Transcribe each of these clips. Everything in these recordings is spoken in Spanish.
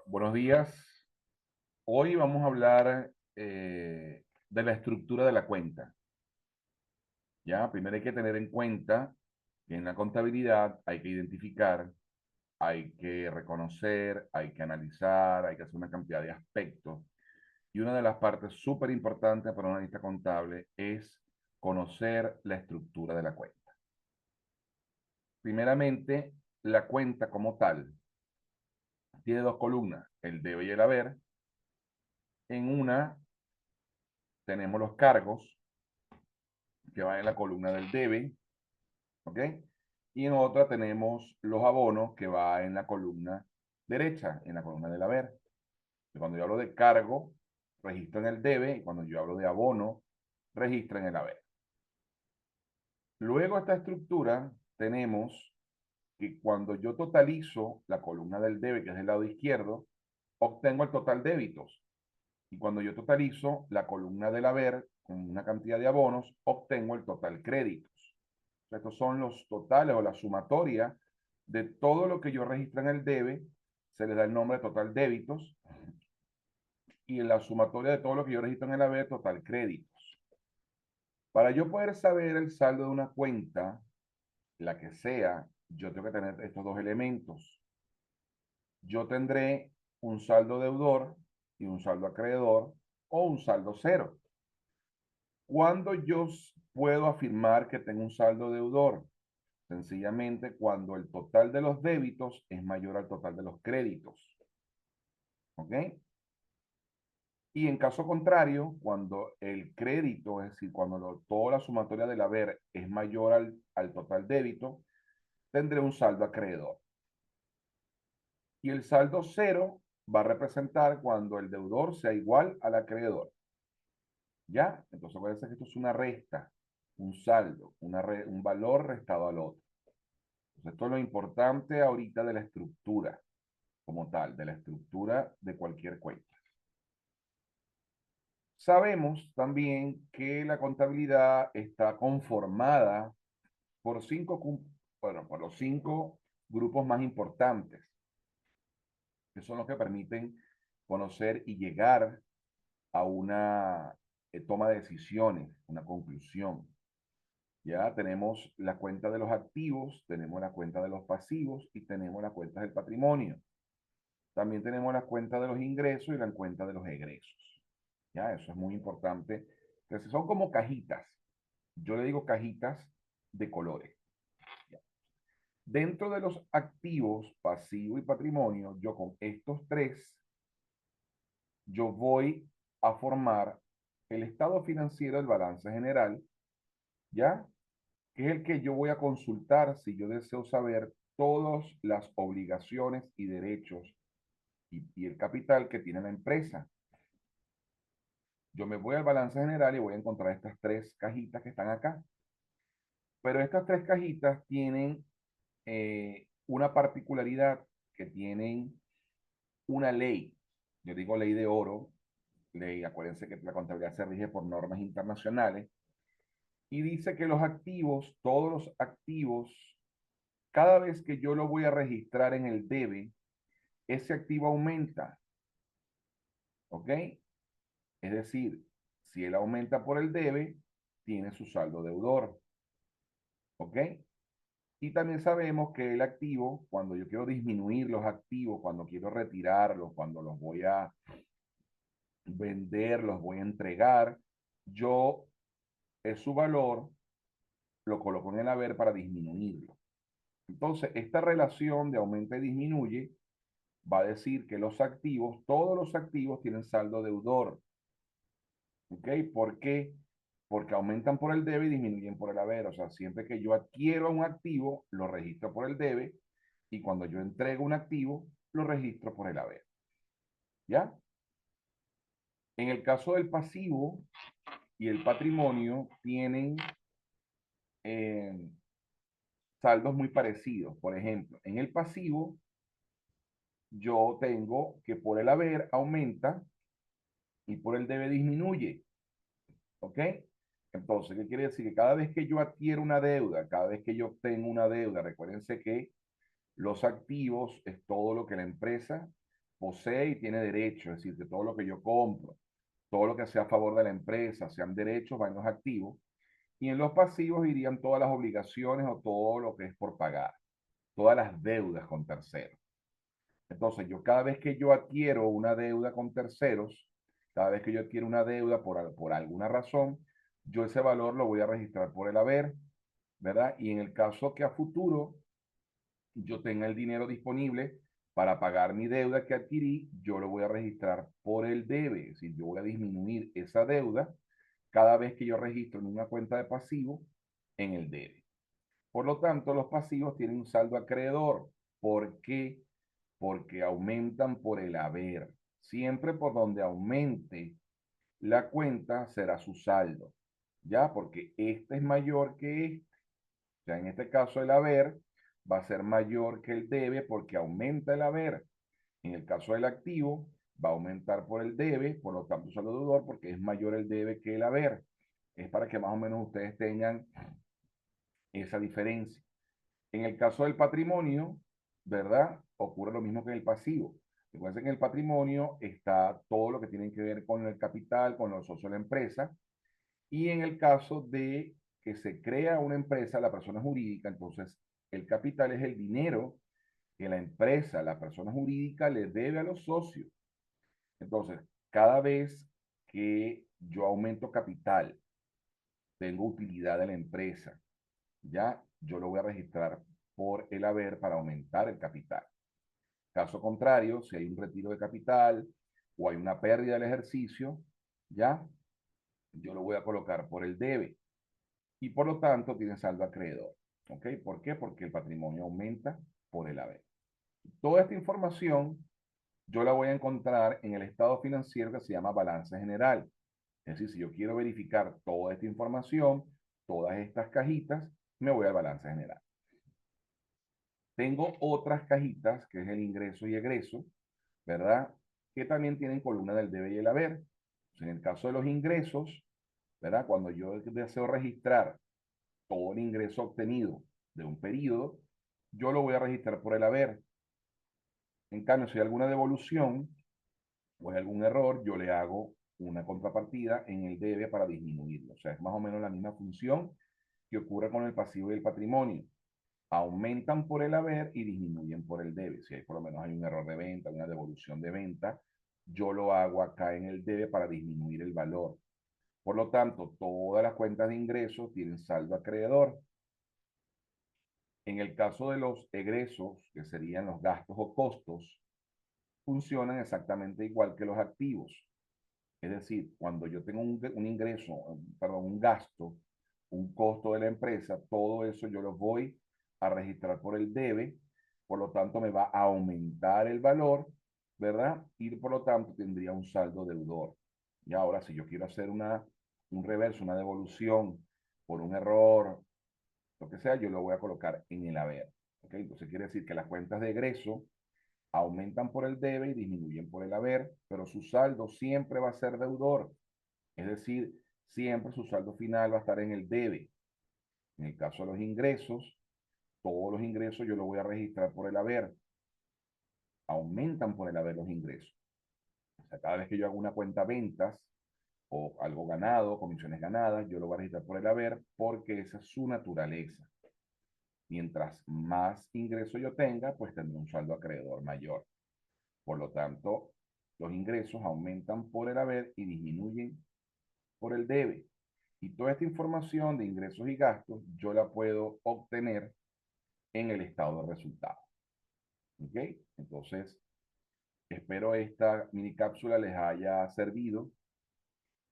Buenos días. Hoy vamos a hablar de la estructura de la cuenta. ¿Ya? Primero hay que tener en cuenta que en la contabilidad hay que identificar, hay que reconocer, hay que analizar, hay que hacer una cantidad de aspectos. Y una de las partes súper importantes para un analista contable es conocer la estructura de la cuenta. Primeramente, la cuenta como tal tiene dos columnas, el debe y el haber. En una tenemos los cargos que van en la columna del debe, ¿ok? Y en otra tenemos los abonos que va en la columna derecha, en la columna del haber. Cuando yo hablo de cargo, registro en el debe, y cuando yo hablo de abono, registro en el haber. Luego esta estructura tenemos que cuando yo totalizo la columna del debe, que es del lado izquierdo, obtengo el total débitos. Y cuando yo totalizo la columna del haber con una cantidad de abonos, obtengo el total créditos. Estos son los totales o la sumatoria de todo lo que yo registro en el debe, se le da el nombre de total débitos, y en la sumatoria de todo lo que yo registro en el haber, total créditos. Para yo poder saber el saldo de una cuenta, la que sea, yo tengo que tener estos dos elementos. Yo tendré un saldo deudor y un saldo acreedor o un saldo cero. ¿Cuándo yo puedo afirmar que tengo un saldo deudor? Sencillamente cuando el total de los débitos es mayor al total de los créditos. ¿Ok? Y en caso contrario, cuando el crédito, es decir, cuando toda la sumatoria del haber es mayor al total débito, tendré un saldo acreedor. Y el saldo cero va a representar cuando el deudor sea igual al acreedor. ¿Ya? Entonces, acuérdense que esto es una resta, un saldo, un valor restado al otro. Entonces, esto es lo importante ahorita de la estructura como tal, de la estructura de cualquier cuenta. Sabemos también que la contabilidad está conformada por por los cinco grupos más importantes, que son los que permiten conocer y llegar a una toma de decisiones, una conclusión. Ya tenemos la cuenta de los activos, tenemos la cuenta de los pasivos y tenemos la cuenta del patrimonio. También tenemos la cuenta de los ingresos y la cuenta de los egresos. Ya, eso es muy importante. Entonces, son como cajitas. Yo le digo cajitas de colores. ¿Ya? Dentro de los activos, pasivo y patrimonio, yo con estos tres, yo voy a formar el estado financiero del balance general, ¿ya? Que es el que yo voy a consultar si yo deseo saber todas las obligaciones y derechos y el capital que tiene la empresa. Yo me voy al balance general y voy a encontrar estas tres cajitas que están acá. Pero estas tres cajitas tienen una particularidad, que tienen una ley. Yo digo ley de oro, ley, acuérdense que la contabilidad se rige por normas internacionales, y dice que los activos, todos los activos, cada vez que yo lo voy a registrar en el debe, ese activo aumenta, ¿ok? Es decir, si él aumenta por el debe, tiene su saldo deudor, ¿ok? Y también sabemos que el activo, cuando yo quiero disminuir los activos, cuando quiero retirarlos, cuando los voy a vender, los voy a entregar, yo es su valor, lo coloco en el haber para disminuirlo. Entonces, esta relación de aumenta y disminuye va a decir que los activos, todos los activos tienen saldo deudor. ¿Ok? ¿Por qué? Porque aumentan por el debe y disminuyen por el haber. O sea, siempre que yo adquiero un activo, lo registro por el debe, y cuando yo entrego un activo, lo registro por el haber. ¿Ya? En el caso del pasivo y el patrimonio, tienen eh, saldos muy parecidos. Por ejemplo, en el pasivo, yo tengo que por el haber aumenta y por el debe disminuye. ¿Ok? Entonces, ¿qué quiere decir? Que cada vez que yo adquiero una deuda, cada vez que yo obtengo una deuda, recuérdense que los activos es todo lo que la empresa posee y tiene derecho, es decir, que todo lo que yo compro, todo lo que sea a favor de la empresa, sean derechos, van en los activos, y en los pasivos irían todas las obligaciones o todo lo que es por pagar, todas las deudas con terceros. Entonces, yo cada vez que yo adquiero una deuda con terceros, cada vez que yo adquiero una deuda por alguna razón, yo ese valor lo voy a registrar por el haber, ¿verdad? Y en el caso que a futuro yo tenga el dinero disponible para pagar mi deuda que adquirí, yo lo voy a registrar por el debe. Es decir, yo voy a disminuir esa deuda cada vez que yo registro en una cuenta de pasivo en el debe. Por lo tanto, los pasivos tienen un saldo acreedor. ¿Por qué? Porque aumentan por el haber. Siempre por donde aumente la cuenta será su saldo. ¿Ya? Porque este es mayor que este. O sea, en este caso el haber va a ser mayor que el debe porque aumenta el haber. En el caso del activo, va a aumentar por el debe, por lo tanto saldo deudor porque es mayor el debe que el haber. Es para que más o menos ustedes tengan esa diferencia. En el caso del patrimonio, ¿verdad? Ocurre lo mismo que en el pasivo. Recuerden que en el patrimonio está todo lo que tiene que ver con el capital, con los socios de la empresa. Y en el caso de que se crea una empresa, la persona jurídica, entonces el capital es el dinero que la empresa, la persona jurídica, le debe a los socios. Entonces, cada vez que yo aumento capital, tengo utilidad de la empresa, ya yo lo voy a registrar por el haber para aumentar el capital. Caso contrario, si hay un retiro de capital o hay una pérdida del ejercicio, ya yo lo voy a colocar por el debe y por lo tanto tiene saldo acreedor. ¿Ok? ¿Por qué? Porque el patrimonio aumenta por el haber. Toda esta información yo la voy a encontrar en el estado financiero que se llama balance general. Es decir, si yo quiero verificar toda esta información, todas estas cajitas, me voy al balance general. Tengo otras cajitas, que es el ingreso y egreso, ¿verdad? Que también tienen columna del debe y el haber. En el caso de los ingresos, ¿verdad? Cuando yo deseo registrar todo el ingreso obtenido de un periodo, yo lo voy a registrar por el haber. En cambio, si hay alguna devolución o hay algún error, yo le hago una contrapartida en el debe para disminuirlo. O sea, es más o menos la misma función que ocurre con el pasivo y el patrimonio. Aumentan por el haber y disminuyen por el debe. Si hay por lo menos hay un error de venta, una devolución de venta, yo lo hago acá en el debe para disminuir el valor. Por lo tanto, todas las cuentas de ingresos tienen saldo acreedor. En el caso de los egresos, que serían los gastos o costos, funcionan exactamente igual que los activos. Es decir, cuando yo tengo un ingreso, perdón, un gasto, un costo de la empresa, todo eso yo lo voy a registrar por el debe, por lo tanto me va a aumentar el valor, ¿verdad? Y por lo tanto tendría un saldo deudor. Y ahora, si yo quiero hacer un reverso, una devolución por un error, lo que sea, yo lo voy a colocar en el haber. ¿Ok? Entonces quiere decir que las cuentas de egreso aumentan por el debe y disminuyen por el haber, pero su saldo siempre va a ser deudor. Es decir, siempre su saldo final va a estar en el debe. En el caso de los ingresos, todos los ingresos yo lo voy a registrar por el haber. Aumentan por el haber los ingresos. O sea, cada vez que yo hago una cuenta ventas o algo ganado, comisiones ganadas, yo lo voy a registrar por el haber porque esa es su naturaleza. Mientras más ingreso yo tenga, pues tendré un saldo acreedor mayor. Por lo tanto, los ingresos aumentan por el haber y disminuyen por el debe. Y toda esta información de ingresos y gastos yo la puedo obtener en el estado de resultados. ¿Ok? Entonces, espero esta mini cápsula les haya servido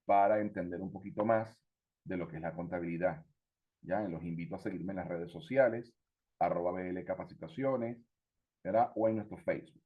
para entender un poquito más de lo que es la contabilidad. Ya, los invito a seguirme en las redes sociales, @BL Capacitaciones, ¿verdad? O en nuestro Facebook.